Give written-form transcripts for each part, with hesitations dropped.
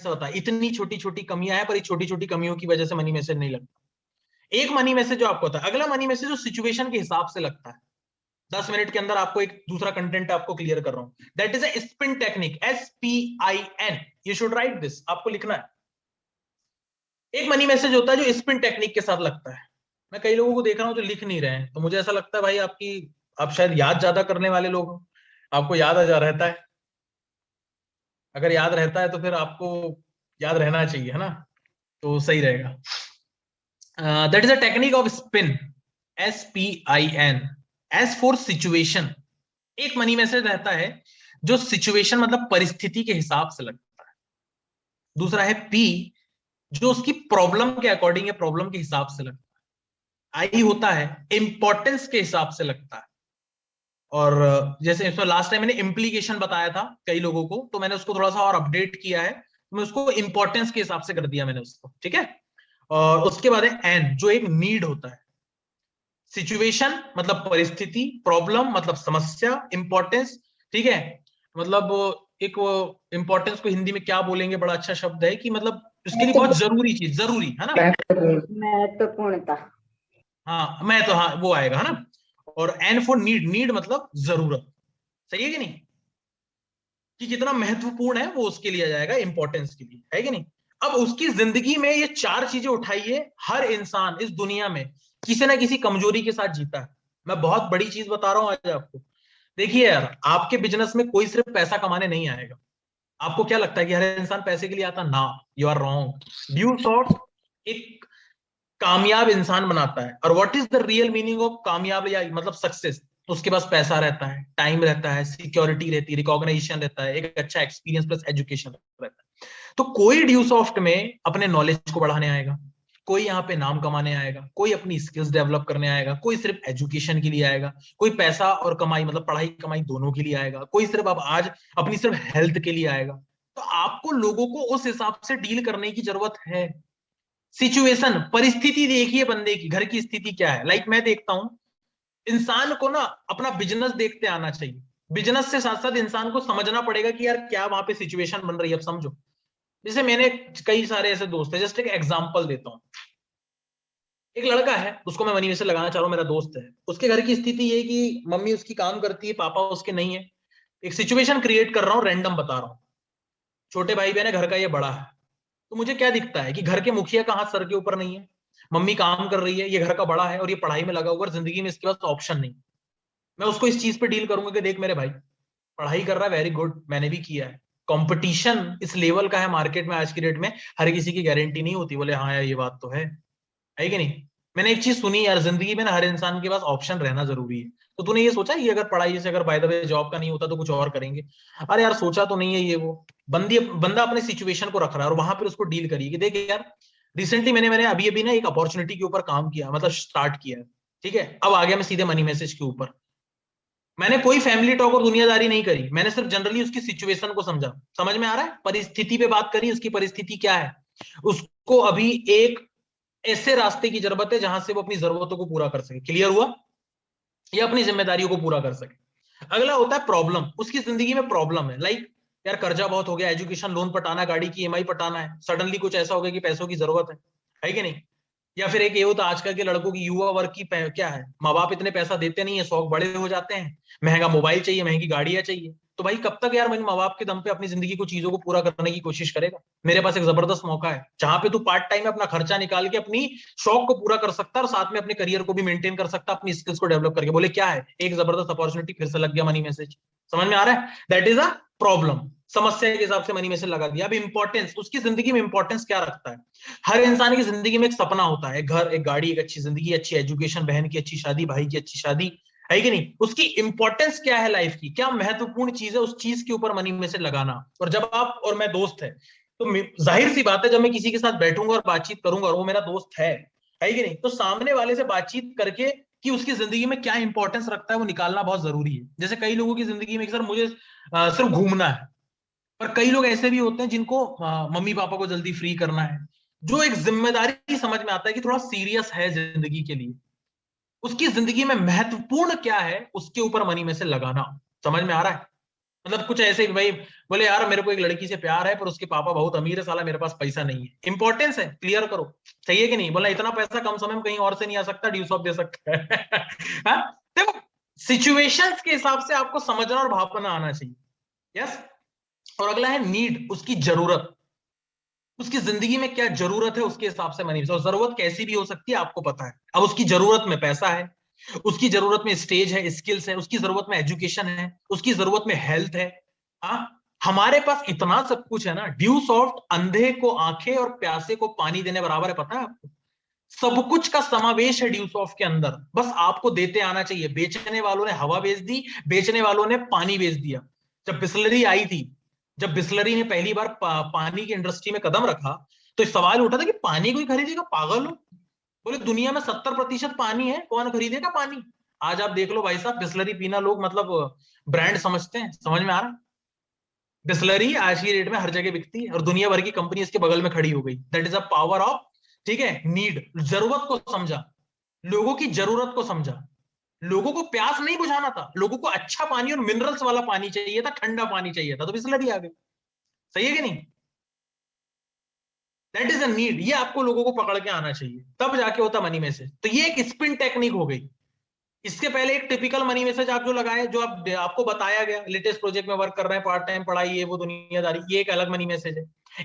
ऐसा होता है, इतनी छोटी छोटी कमियां हैं, पर ये छोटी छोटी कमियों की वजह से मनी मैसेज नहीं लगता। एक मनी मैसेज जो आपको होता है, अगला मनी मैसेज जो सिचुएशन के हिसाब से लगता है। 10 मिनट के अंदर आपको एक दूसरा कंटेंट आपको क्लियर कर रहा हूं, that is a spin technique, SPIN, you should write this, आपको लिखना है। एक मनी मैसेज होता है जो स्पिन टेक्निक के साथ लगता है। मैं कई लोगों को देख रहा हूं जो लिख नहीं रहे हैं, तो मुझे ऐसा लगता है भाई आप शायद याद ज्यादा करने वाले लोग हो, आपको याद आ जा रहता है। अगर याद रहता है तो फिर आपको याद रहना चाहिए, है ना, तो सही रहेगा। That is a technique off spin, SPIN, S for situation. एक मनी मैसेज रहता है जो सिचुएशन मतलब परिस्थिति के हिसाब से लगता है। दूसरा है P, जो उसकी प्रॉब्लम के अकॉर्डिंग है, प्रॉब्लम के हिसाब से लगता है। I होता है इंपॉर्टेंस के हिसाब से लगता है। और जैसे इसमें लास्ट टाइम मैंने इंप्लीकेशन बताया था कई लोगों को, तो मैंने उसको थोड़ा सा और अपडेट किया है, तो मैं उसको इंपॉर्टेंस के हिसाब से कर दिया मैंने उसको, ठीक है। और उसके बाद है N, जो एक नीड होता है। सिचुएशन मतलब परिस्थिति, प्रॉब्लम मतलब समस्या, इंपॉर्टेंस, ठीक है। मतलब एक वो इंपॉर्टेंस को हिंदी में क्या बोलेंगे, बड़ा अच्छा शब्द है कि मतलब उसके लिए बहुत जरूरी चीज, जरूरी है ना। महत्वपूर्णता। हाँ मैं तो, हाँ वो आएगा, है ना। और एन फॉर नीड, नीड मतलब जरूरत। सही है कि नहीं, कि कितना महत्वपूर्ण है वो उसके लिए आ जाएगा इंपॉर्टेंस के लिए, है कि नहीं। अब उसकी जिंदगी में ये चार चीजें उठाइए, हर इंसान इस दुनिया में किसी ना किसी कमजोरी के साथ जीता है। मैं बहुत बड़ी चीज बता रहा हूं आज आपको। देखिए यार, आपके बिजनेस में कोई सिर्फ पैसा कमाने नहीं आएगा। आपको क्या लगता है कि हर इंसान पैसे के लिए आता? ना, यू आर रॉन्ग। ड्यू सॉर्ट एक कामयाब इंसान बनाता है। और what is the real meaning of कामयाब या मतलब सक्सेस? उसके पास पैसा रहता है, टाइम रहता है, सिक्योरिटी रहती है, रिकॉग्निशन रहता है, एक अच्छा एक्सपीरियंस प्लस एजुकेशन रहता है। तो कोई ड्यू सॉफ्ट में अपने नॉलेज को बढ़ाने आएगा, कोई यहाँ पे नाम कमाने आएगा, कोई अपनी स्किल्स डेवलप करने आएगा, कोई सिर्फ एजुकेशन के लिए आएगा, कोई पैसा और कमाई मतलब पढ़ाई कमाई दोनों के लिए आएगा, कोई सिर्फ अब आज अपनी सिर्फ हेल्थ के लिए आएगा। तो आपको लोगों को उस हिसाब से डील करने की जरूरत है। सिचुएशन, परिस्थिति देखिए बंदे की, घर की स्थिति क्या है। लाइक मैं देखता हूं, इंसान को ना अपना बिजनेस देखते आना चाहिए। बिजनेस से साथ साथ इंसान को समझना पड़ेगा कि यार क्या वहां पे सिचुएशन बन रही है। अब समझो, जैसे मैंने कई सारे ऐसे दोस्त है, जस्ट एक एग्जांपल देता हूं। एक लड़का है, उसको मैं मनी में से लगाना चाह रहा हूं, मेरा दोस्त है। उसके घर की स्थिति ये कि मम्मी उसकी काम करती है, पापा उसके नहीं है। एक सिचुएशन क्रिएट कर रहा हूं, रैंडम बता रहा हूं। छोटे भाई बहन है, घर का ये बड़ा है। तो मुझे क्या दिखता है कि घर के मुखिया का हाथ सर के ऊपर नहीं है, मम्मी काम कर रही है, ये घर का बड़ा है और ये पढ़ाई में लगा हुआ है, जिंदगी में इसके पास ऑप्शन नहीं। मैं उसको इस चीज पे डील करूंगा कि देख मेरे भाई, पढ़ाई कर रहा है, वेरी गुड, मैंने भी किया है। कंपटीशन इस लेवल का है मार्केट में आज की डेट में, हर किसी की गारंटी नहीं होती। बोले हाँ यार ये बात तो है कि नहीं। मैंने एक चीज सुनी यार, जिंदगी में ना हर इंसान के पास ऑप्शन रहना जरूरी है। तो तूने ये सोचा ये अगर पढ़ाई से अगर बाय द वे जॉब का नहीं होता तो कुछ और करेंगे? अरे यार सोचा तो नहीं है ये वो। बंदा अपने सिचुएशन को रख रहा है और वहां पर उसको डील करिए कि देख यार, रिसेंटली मैंने मैंने अभी अभी ना एक अपॉर्चुनिटी के ऊपर काम किया, मतलब स्टार्ट किया है, ठीक है। अब आ गया मैं सीधे मनी मैसेज के ऊपर। मैंने कोई फैमिली टॉक और दुनियादारी नहीं करी, मैंने सिर्फ जनरली उसकी सिचुएशन को समझा। समझ में आ रहा है, परिस्थिति पे बात करी, उसकी परिस्थिति क्या है। उसको अभी एक ऐसे रास्ते की जरूरत है जहां से वो अपनी जरूरतों को पूरा कर सके, क्लियर हुआ, या अपनी जिम्मेदारियों को पूरा कर सके। अगला होता है प्रॉब्लम, उसकी जिंदगी में प्रॉब्लम है, लाइक यार कर्जा बहुत हो गया, एजुकेशन लोन पटाना, गाड़ी की EMI पटाना है, सडनली कुछ ऐसा हो गया कि पैसों की जरूरत है कि नहीं। या फिर एक ये होता है आजकल के लड़कों की, युवा वर्ग की क्या है, माँ बाप इतने पैसा देते नहीं है, शौक बड़े हो जाते हैं, महंगा मोबाइल चाहिए, महंगी गाड़ियां चाहिए। तो भाई कब तक यार मेरे माँ बाप के दम पे अपनी जिंदगी को चीजों को पूरा करने की कोशिश करेगा। मेरे पास एक जबरदस्त मौका है जहां पे तू पार्ट टाइम में अपना खर्चा निकाल के अपनी शौक को पूरा कर सकता है और साथ में अपने करियर को भी मेंटेन कर सकता है, अपनी स्किल्स को डेवलप करके। बोले क्या है, एक जबरदस्त अपॉर्चुनिटी फिर से लग गया मनी मैसेज। समझ में आ रहा है, दैट इज अ प्रॉब्लम। समस्या के हिसाब से मनी मैसेज लगा दिया। अब इंपॉर्टेंस, उसकी जिंदगी में इंपॉर्टेंस क्या रखता है। हर इंसान की जिंदगी में एक सपना होता है, घर, एक गाड़ी, एक अच्छी जिंदगी, अच्छी एजुकेशन, बहन की अच्छी शादी, भाई की अच्छी शादी, है कि नहीं। उसकी इंपॉर्टेंस क्या है लाइफ की, क्या महत्वपूर्ण चीज है, उस चीज के ऊपर मनी मैसेज लगाना। और जब आप और मैं दोस्त है, तो जाहिर सी बात है जब मैं किसी के साथ बैठूंगा और बातचीत करूंगा और वो मेरा दोस्त है कि नहीं, तो सामने वाले से बातचीत करके कि उसकी जिंदगी में क्या इंपॉर्टेंस रखता है वो निकालना बहुत जरूरी है। जैसे कई लोगों की जिंदगी में सर मुझे सिर्फ घूमना है, पर कई लोग ऐसे भी होते हैं जिनको मम्मी पापा को जल्दी फ्री करना है। जो एक जिम्मेदारी समझ में आता है कि थोड़ा सीरियस है जिंदगी के लिए, उसकी जिंदगी में महत्वपूर्ण क्या है उसके ऊपर मनी में से लगाना। समझ में आ रहा है। मतलब कुछ ऐसे कि भाई बोले यार मेरे को एक लड़की से प्यार है पर उसके पापा बहुत अमीर है, साला मेरे पास पैसा नहीं है, इंपॉर्टेंस है, क्लियर करो, सही है कि नहीं? बोला इतना पैसा कम समय में कहीं और से नहीं आ सकता, ड्यूस ऑफ दे सकता है। हाँ? देखो सिचुएशंस के हिसाब से आपको समझना और भापना आना चाहिए। यस। और अगला है नीड, उसकी जरूरत, उसकी जिंदगी में क्या जरूरत है उसके हिसाब से मनी। और जरूरत कैसी भी हो सकती है आपको पता है। अब उसकी जरूरत में पैसा है, उसकी जरूरत में स्टेज है, स्किल्स है, उसकी जरूरत में एजुकेशन है, उसकी जरूरत में हेल्थ है। हाँ, हमारे पास इतना सब कुछ है ना। ड्यू सॉफ्ट अंधे को आंखें और प्यासे को पानी देने बराबर है, पता है आपको? सब कुछ का समावेश है ड्यू सॉफ्ट के अंदर, बस आपको देते आना चाहिए। बेचने वालों ने हवा बेच दी, बेचने वालों ने पानी बेच दिया। जब बिस्लरी आई थी, जब बिस्लरी ने पहली बार पानी की इंडस्ट्री में कदम रखा, तो सवाल उठा था कि पानी कोई खरीदेगा, पागल हो? बोले दुनिया में 70% पानी है, कौन खरीदेगा पानी? आज आप देख लो भाई साहब, बिस्लरी पीना लोग मतलब ब्रांड समझते हैं, समझ में आ रहा है? बिस्लरी आज की डेट में हर जगह बिकती है और दुनिया भर की कंपनी इसके बगल में खड़ी हो गई। That is a power of, ठीक है, नीड। जरूरत को समझा, लोगों की जरूरत को समझा। लोगों को प्यास नहीं बुझाना था, लोगों को अच्छा पानी और मिनरल्स वाला पानी चाहिए था, ठंडा पानी चाहिए था, तो बिस्लरी आ गई। सही है कि नहीं? That is a need. ये आपको लोगों को पकड़ के आना चाहिए, तब जाके होता मनी मैसेज। तो ये एक स्पिन टेक्निक हो गई। इसके पहले एक टिपिकल मनी मैसेज आप जो लगाए, जो आपको बताया गया, लेटेस्ट प्रोजेक्ट में वर्क कर रहे हैं, पार्ट टाइम पढ़ाई, ये वो दुनियादारी, ये एक अलग मनी मैसेज है।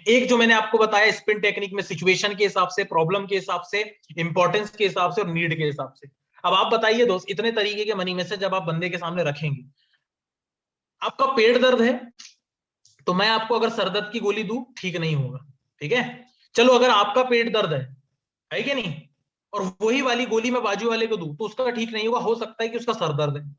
एक जो मैंने आपको बताया स्पिन टेक्निक में, सिचुएशन के हिसाब से, प्रॉब्लम के हिसाब से, इंपॉर्टेंस के हिसाब से और नीड के हिसाब से। अब आप बताइए दोस्त, इतने तरीके के मनी मैसेज जब आप बंदे के सामने रखेंगे, आपका पेट दर्द है तो मैं आपको अगर सरदर्द की गोली दूं, ठीक नहीं होगा, ठीक है? चलो अगर आपका पेट दर्द है कि नहीं, और वही वाली गोली मैं बाजू वाले को दूं, तो उसका ठीक नहीं होगा, हो सकता है कि उसका सर दर्द है।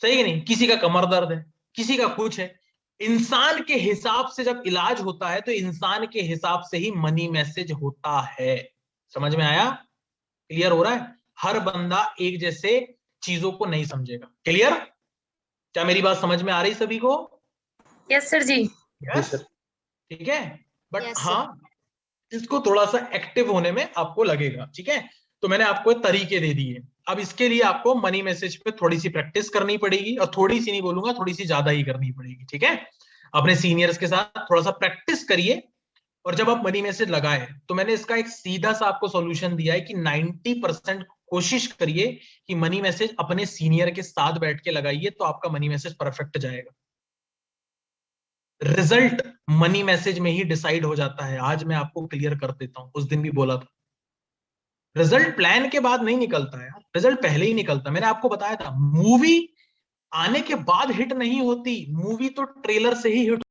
सही है नहीं? किसी का कमर दर्द है, किसी का कुछ है। इंसान के हिसाब से जब इलाज होता है तो इंसान के हिसाब से ही मनी मैसेज होता है। समझ में आया? क्लियर हो रहा है? हर बंदा एक जैसे चीजों को नहीं समझेगा। क्लियर? क्या मेरी बात समझ में आ रही सभी को? यस सर जी। यस। ठीक है। But Yes, sir. हाँ, इसको थोड़ा सा एक्टिव होने में आपको लगेगा, ठीक है? तो मैंने आपको तरीके दे दिए। अब इसके लिए आपको मनी मैसेज पे थोड़ी सी प्रैक्टिस करनी पड़ेगी, और थोड़ी सी नहीं बोलूंगा, थोड़ी सी ज्यादा ही करनी पड़ेगी, ठीक है? अपने सीनियर्स के साथ थोड़ा सा प्रैक्टिस करिए। और जब आप मनी मैसेज लगाए, तो मैंने इसका एक सीधा सा आपको सॉल्यूशन दिया है कि 90% कोशिश करिए कि मनी मैसेज अपने सीनियर के साथ बैठ के लगाइए, तो आपका मनी मैसेज परफेक्ट जाएगा। रिजल्ट मनी मैसेज में ही डिसाइड हो जाता है। आज मैं आपको क्लियर कर देता हूं, उस दिन भी बोला था, रिजल्ट प्लान के बाद नहीं निकलता है यार, रिजल्ट पहले ही निकलता। मैंने आपको बताया था, मूवी आने के बाद हिट नहीं होती, मूवी तो ट्रेलर से ही हिट